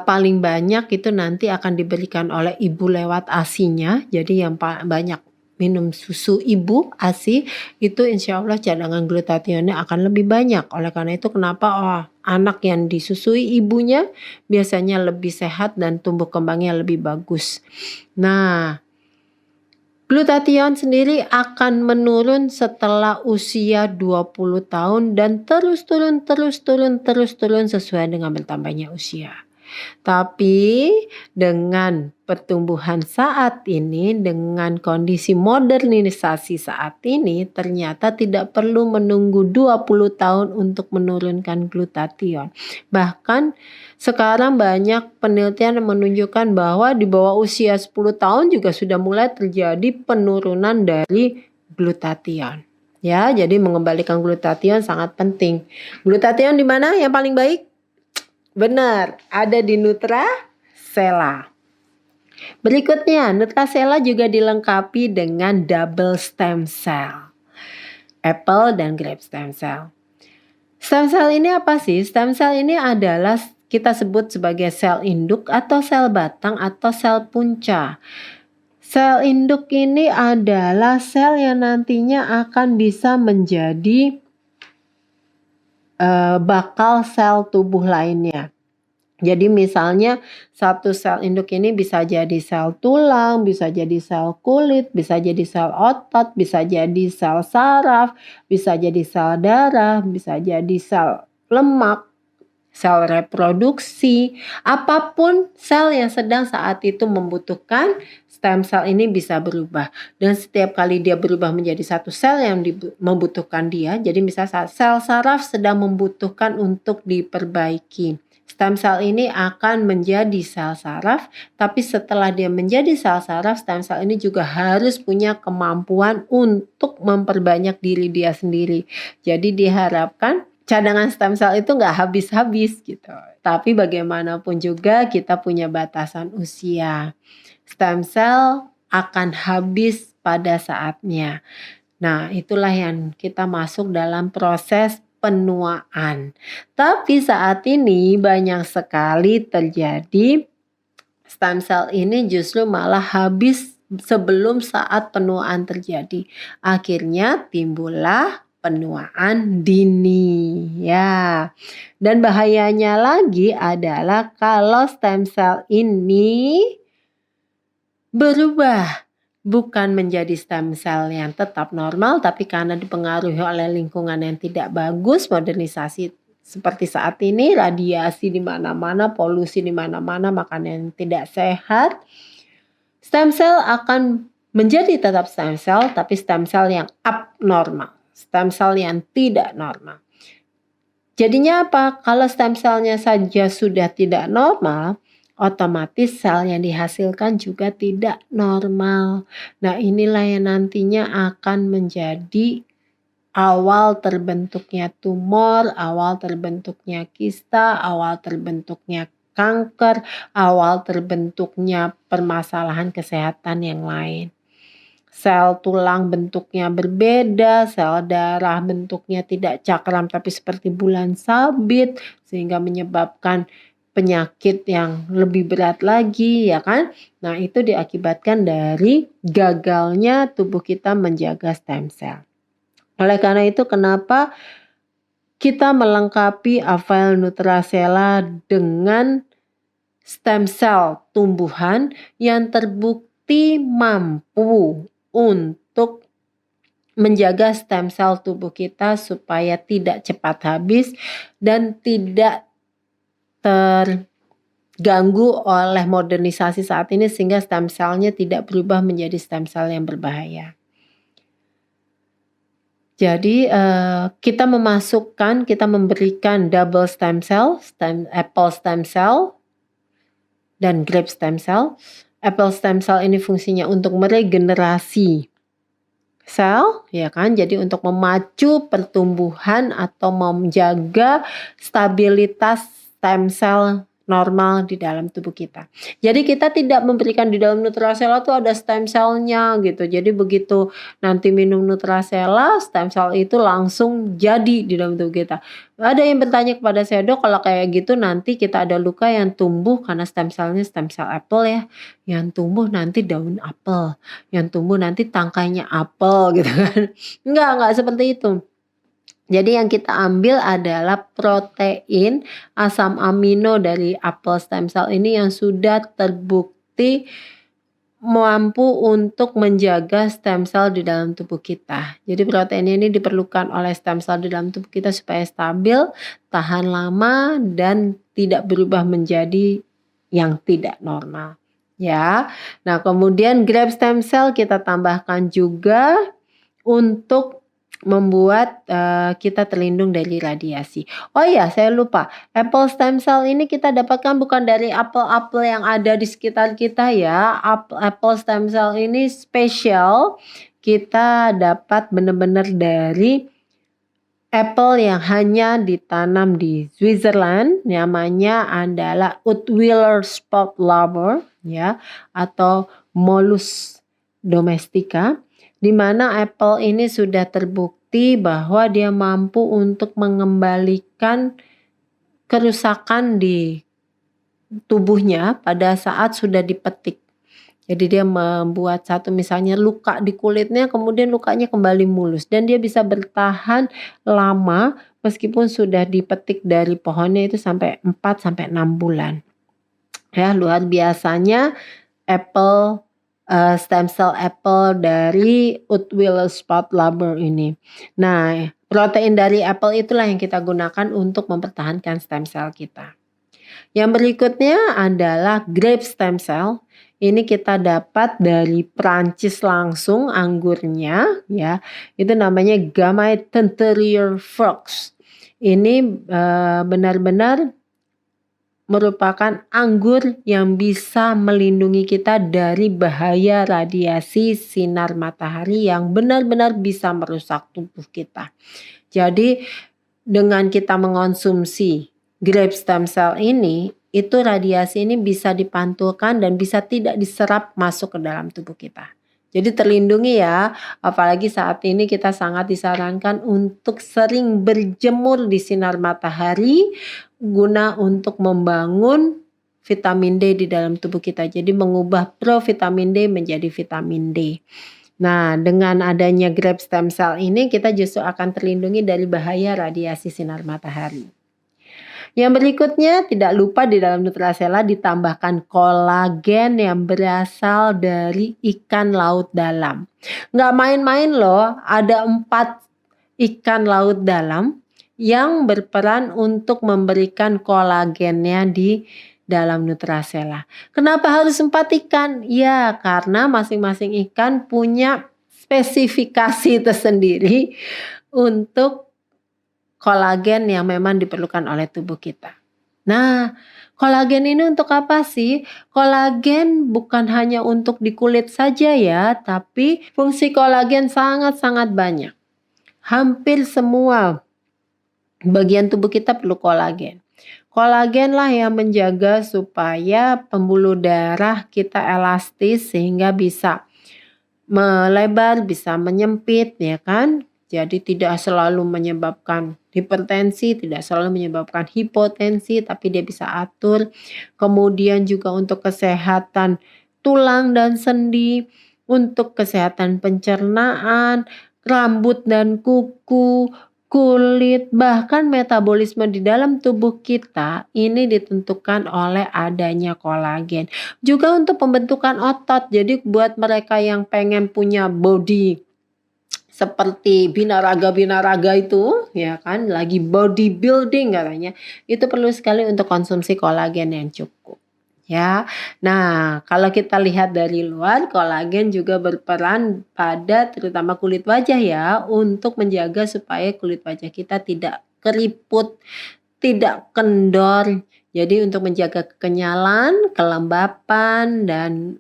paling banyak itu nanti akan diberikan oleh ibu lewat ASI-nya. Jadi yang banyak minum susu ibu ASI itu insya Allah cadangan glutathione akan lebih banyak. Oleh karena itu kenapa anak yang disusui ibunya biasanya lebih sehat dan tumbuh kembangnya lebih bagus. Nah, glutathione sendiri akan menurun setelah usia 20 tahun dan terus turun sesuai dengan bertambahnya usia. Tapi dengan pertumbuhan saat ini, dengan kondisi modernisasi saat ini, ternyata tidak perlu menunggu 20 tahun untuk menurunkan glutathione. Bahkan sekarang banyak penelitian yang menunjukkan bahwa di bawah usia 10 tahun juga sudah mulai terjadi penurunan dari glutathione. Ya, jadi mengembalikan glutathione sangat penting. Glutathione di mana yang paling baik? Benar, ada di Nutracella. Berikutnya, Nutracella juga dilengkapi dengan double stem cell. Apple dan grape stem cell. Stem cell ini apa sih? Stem cell ini adalah kita sebut sebagai sel induk atau sel batang atau sel punca. Sel induk ini adalah sel yang nantinya akan bisa menjadi bakal sel tubuh lainnya. Jadi misalnya satu sel induk ini bisa jadi sel tulang, bisa jadi sel kulit, bisa jadi sel otot, bisa jadi sel saraf, bisa jadi sel darah, bisa jadi sel lemak, sel reproduksi, apapun sel yang sedang saat itu membutuhkan, stem cell ini bisa berubah. Dan setiap kali dia berubah menjadi satu sel yang membutuhkan dia, jadi misalnya sel saraf sedang membutuhkan untuk diperbaiki. Stem cell ini akan menjadi sel saraf, tapi setelah dia menjadi sel saraf, stem cell ini juga harus punya kemampuan untuk memperbanyak diri dia sendiri. Jadi diharapkan cadangan stem cell itu nggak habis-habis gitu. Tapi bagaimanapun juga kita punya batasan usia. Stem cell akan habis pada saatnya. Nah, itulah yang kita masuk dalam proses penuaan. Tapi saat ini banyak sekali terjadi stem cell ini justru malah habis sebelum saat penuaan terjadi. Akhirnya timbullah penuaan dini ya. Dan bahayanya lagi adalah kalau stem cell ini berubah, bukan menjadi stem cell yang tetap normal, tapi karena dipengaruhi oleh lingkungan yang tidak bagus, modernisasi seperti saat ini, radiasi di mana-mana, polusi di mana-mana, makanan yang tidak sehat, stem cell akan menjadi tetap stem cell, tapi stem cell yang abnormal, stem cell yang tidak normal. Jadinya apa? Kalau stem cell-nya saja sudah tidak normal, otomatis sel yang dihasilkan juga tidak normal. Nah, inilah yang nantinya akan menjadi awal terbentuknya tumor, awal terbentuknya kista, awal terbentuknya kanker, awal terbentuknya permasalahan kesehatan yang lain. Sel tulang bentuknya berbeda, sel darah bentuknya tidak cakram tapi seperti bulan sabit, sehingga menyebabkan penyakit yang lebih berat lagi, ya kan? Nah, itu diakibatkan dari gagalnya tubuh kita menjaga stem cell. Oleh karena itu, kenapa kita melengkapi Avail Nutracella dengan stem cell tumbuhan yang terbukti mampu untuk menjaga stem cell tubuh kita supaya tidak cepat habis dan tidak terganggu oleh modernisasi saat ini sehingga stem cell-nya tidak berubah menjadi stem cell yang berbahaya. Jadi kita memberikan double stem cell, apple stem cell dan grape stem cell. Apple stem cell ini fungsinya untuk meregenerasi sel, ya kan? Jadi untuk memacu pertumbuhan atau menjaga stabilitas stem cell normal di dalam tubuh kita. Jadi kita tidak memberikan di dalam Nutracella tuh ada stem cell-nya gitu. Jadi begitu nanti minum Nutracella, stem cell itu langsung jadi di dalam tubuh kita. Ada yang bertanya kepada saya, "Dok, kalau kayak gitu nanti kita ada luka yang tumbuh karena stem cell-nya stem cell apel ya, yang tumbuh nanti daun apel, yang tumbuh nanti tangkainya apel," gitu kan. Enggak seperti itu. Jadi yang kita ambil adalah protein asam amino dari apel stem cell ini yang sudah terbukti mampu untuk menjaga stem cell di dalam tubuh kita. Jadi protein ini diperlukan oleh stem cell di dalam tubuh kita supaya stabil, tahan lama, dan tidak berubah menjadi yang tidak normal. Ya, nah kemudian grape stem cell kita tambahkan juga untuk membuat kita terlindung dari radiasi. Oh iya, saya lupa. Apple stem cell ini kita dapatkan bukan dari apel-apel yang ada di sekitar kita ya. Apple stem cell ini spesial. Kita dapat benar-benar dari apel yang hanya ditanam di Switzerland. Namanya adalah Utwiller Spot Lover ya, atau Molus domestica, di mana apel ini sudah terbukti bahwa dia mampu untuk mengembalikan kerusakan di tubuhnya pada saat sudah dipetik. Jadi dia membuat satu misalnya luka di kulitnya, kemudian lukanya kembali mulus dan dia bisa bertahan lama meskipun sudah dipetik dari pohonnya itu sampai 4 sampai 6 bulan. Ya, luar biasanya apel stem cell apple dari Utwiller Spot Lover ini. Nah, protein dari apel itulah yang kita gunakan untuk mempertahankan stem cell kita. Yang berikutnya adalah grape stem cell. Ini kita dapat dari Prancis langsung anggurnya ya. Itu namanya Gamay Teinturier Fruits. Ini benar-benar merupakan anggur yang bisa melindungi kita dari bahaya radiasi sinar matahari yang benar-benar bisa merusak tubuh kita. Jadi dengan kita mengonsumsi grape stem cell ini, itu radiasi ini bisa dipantulkan dan bisa tidak diserap masuk ke dalam tubuh kita. Jadi terlindungi ya, apalagi saat ini kita sangat disarankan untuk sering berjemur di sinar matahari guna untuk membangun vitamin D di dalam tubuh kita. Jadi mengubah provitamin D menjadi vitamin D. Nah, dengan adanya grape stem cell ini kita justru akan terlindungi dari bahaya radiasi sinar matahari. Yang berikutnya, tidak lupa di dalam Nutracella ditambahkan kolagen yang berasal dari ikan laut dalam. Nggak main-main loh, ada 4 ikan laut dalam yang berperan untuk memberikan kolagennya di dalam Nutracella. Kenapa harus 4 ikan? Ya, karena masing-masing ikan punya spesifikasi tersendiri untuk kolagen yang memang diperlukan oleh tubuh kita. Nah, kolagen ini untuk apa sih? Kolagen bukan hanya untuk di kulit saja ya, tapi fungsi kolagen sangat-sangat banyak. Hampir semua bagian tubuh kita perlu kolagen. Kolagen lah yang menjaga supaya pembuluh darah kita elastis sehingga bisa melebar, bisa menyempit, ya kan? Jadi tidak selalu menyebabkan hipertensi, tidak selalu menyebabkan hipotensi, tapi dia bisa atur. Kemudian juga untuk kesehatan tulang dan sendi, untuk kesehatan pencernaan, rambut dan kuku, kulit, bahkan metabolisme di dalam tubuh kita ini ditentukan oleh adanya kolagen. Juga untuk pembentukan otot. Jadi buat mereka yang pengen punya body seperti binaraga itu, ya kan, lagi bodybuilding katanya, itu perlu sekali untuk konsumsi kolagen yang cukup. Ya, nah kalau kita lihat dari luar, kolagen juga berperan pada terutama kulit wajah ya, untuk menjaga supaya kulit wajah kita tidak keriput, tidak kendor. Jadi untuk menjaga kekenyalan, kelembapan, dan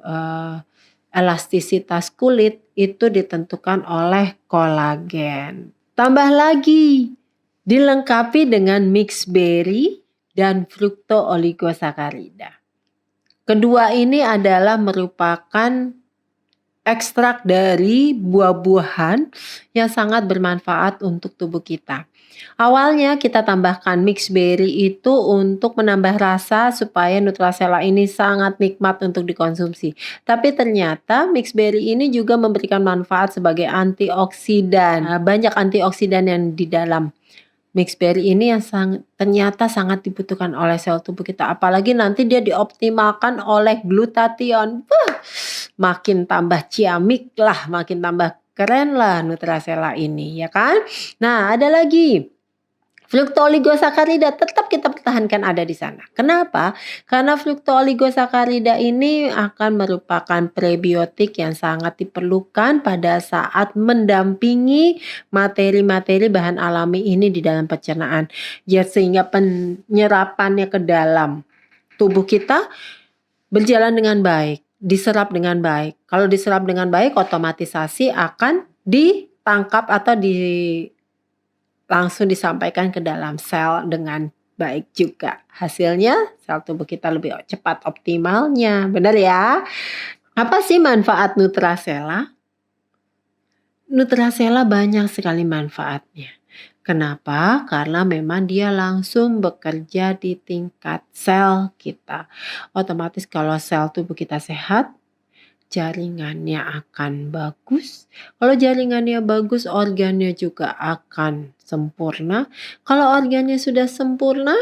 elastisitas kulit itu ditentukan oleh kolagen. Tambah lagi, dilengkapi dengan mixed berry dan fructooligosaccharides. Kedua ini adalah merupakan ekstrak dari buah-buahan yang sangat bermanfaat untuk tubuh kita. Awalnya kita tambahkan mixed berry itu untuk menambah rasa supaya Nutracella ini sangat nikmat untuk dikonsumsi. Tapi ternyata mixed berry ini juga memberikan manfaat sebagai antioksidan. Banyak antioksidan yang di dalam mixed berry ini yang ternyata sangat dibutuhkan oleh sel tubuh kita. Apalagi nanti dia dioptimalkan oleh glutathione. Makin tambah ciamik lah, makin tambah keren lah Nutracella ini, ya kan? Nah, ada lagi. Fructooligosaccharides tetap kita pertahankan ada di sana. Kenapa? Karena fructooligosaccharides ini akan merupakan prebiotik yang sangat diperlukan pada saat mendampingi materi-materi bahan alami ini di dalam pencernaan. Ya, sehingga penyerapannya ke dalam tubuh kita berjalan dengan baik, diserap dengan baik. Kalau diserap dengan baik, otomatisasi akan ditangkap atau langsung disampaikan ke dalam sel dengan baik juga. Hasilnya sel tubuh kita lebih cepat optimalnya. Benar ya? Apa sih manfaat Nutracella? Nutracella banyak sekali manfaatnya. Kenapa? Karena memang dia langsung bekerja di tingkat sel kita. Otomatis kalau sel tubuh kita sehat, jaringannya akan bagus. Kalau jaringannya bagus, organnya juga akan sempurna. Kalau organnya sudah sempurna,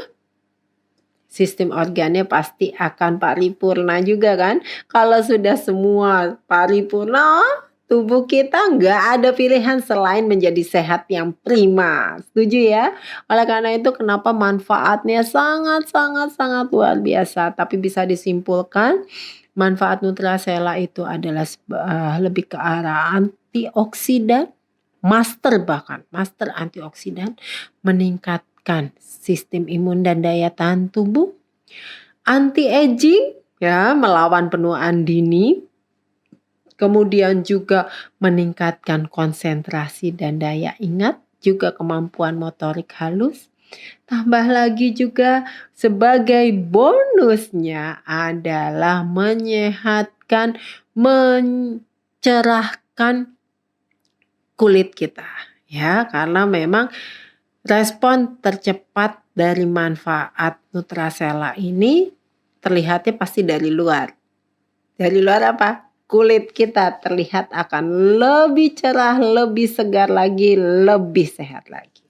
sistem organnya pasti akan paripurna juga kan. Kalau sudah semua paripurna, tubuh kita nggak ada pilihan selain menjadi sehat yang prima. Setuju ya? Oleh karena itu kenapa manfaatnya sangat luar biasa. Tapi bisa disimpulkan, manfaat Nutracella itu adalah lebih ke arah antioksidan, master antioksidan, meningkatkan sistem imun dan daya tahan tubuh, anti-aging, ya, melawan penuaan dini, kemudian juga meningkatkan konsentrasi dan daya ingat, juga kemampuan motorik halus. Tambah lagi juga sebagai bonusnya adalah menyehatkan, mencerahkan kulit kita ya, karena memang respon tercepat dari manfaat Nutracella ini terlihatnya pasti dari luar. Dari luar apa? Kulit kita terlihat akan lebih cerah, lebih segar lagi, lebih sehat lagi.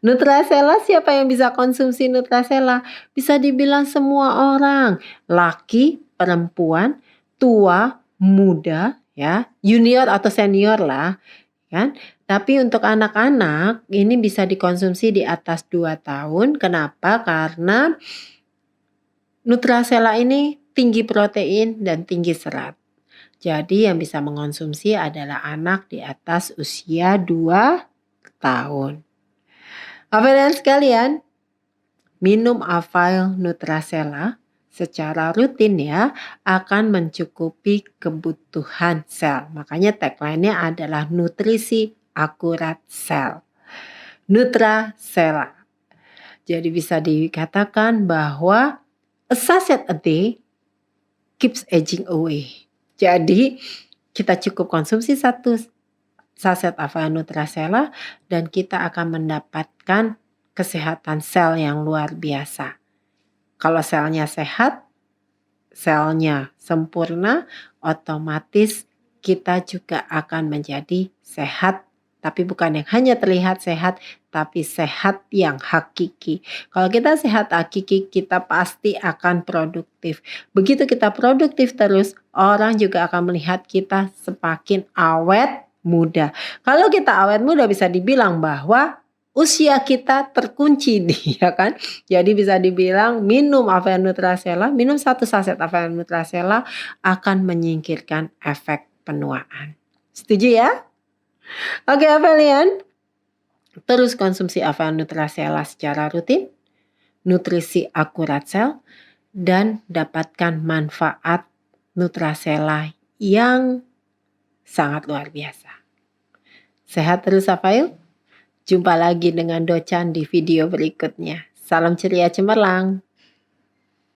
Nutracella, siapa yang bisa konsumsi Nutracella? Bisa dibilang semua orang, laki, perempuan, tua, muda, ya, junior atau senior lah, kan? Tapi untuk anak-anak ini bisa dikonsumsi di atas 2 tahun. Kenapa? Karena Nutracella ini tinggi protein dan tinggi serat. Jadi yang bisa mengonsumsi adalah anak di atas usia 2 tahun. Bapak sekalian, minum Avail Nutracella secara rutin ya akan mencukupi kebutuhan sel. Makanya tagline-nya adalah nutrisi akurat sel. Nutracella. Jadi bisa dikatakan bahwa a sachet a day keeps aging away. Jadi kita cukup konsumsi 1 saset Avail Nutracella dan kita akan mendapatkan kesehatan sel yang luar biasa. Kalau selnya sehat, selnya sempurna, otomatis kita juga akan menjadi sehat. Tapi bukan yang hanya terlihat sehat, tapi sehat yang hakiki. Kalau kita sehat hakiki, kita pasti akan produktif. Begitu kita produktif terus, orang juga akan melihat kita semakin awet muda. Kalau kita awet muda bisa dibilang bahwa usia kita terkunci nih ya kan. Jadi bisa dibilang minum Avail Nutracella, minum 1 saset Avail Nutracella akan menyingkirkan efek penuaan. Setuju ya? Oke Avelian, terus konsumsi Avail Nutracella secara rutin, nutrisi akurat sel, dan dapatkan manfaat Nutracella yang sangat luar biasa. Sehat terus Avail. Jumpa lagi dengan Docan di video berikutnya. Salam ceria cemerlang.